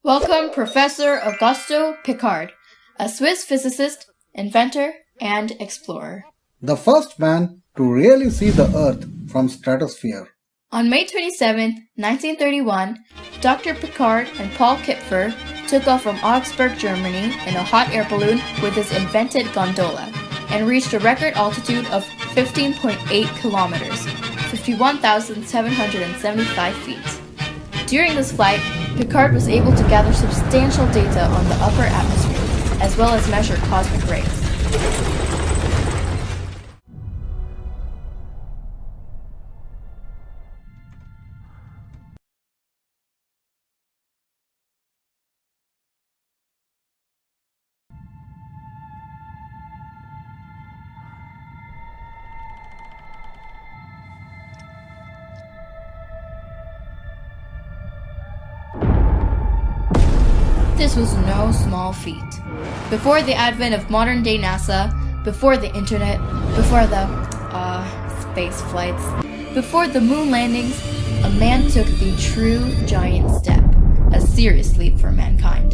Welcome Professor Auguste Piccard, a Swiss physicist, inventor, and explorer. The first man to really see the Earth from stratosphere. On May 27, 1931, Dr. Piccard and Paul Kupfer took off from Augsburg, Germany in a hot air balloon with his invented gondola and reached a record altitude of 15.8 kilometers, 51,775 feet. During this flight, Piccard was able to gather substantial data on the upper atmosphere, as well as measure cosmic rays. This was no small feat. Before the advent of modern-day NASA, before the internet, before the, space flights, before the moon landings, a man took the true giant step, a serious leap for mankind.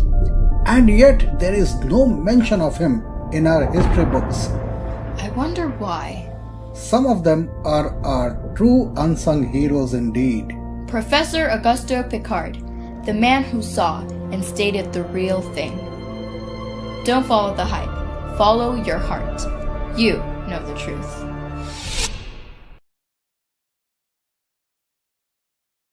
And yet there is no mention of him in our history books. I wonder why. Some of them are our true unsung heroes indeed. Professor Auguste Piccard, the man who saw and stated the real thing. Don't follow the hype. Follow your heart. You know the truth.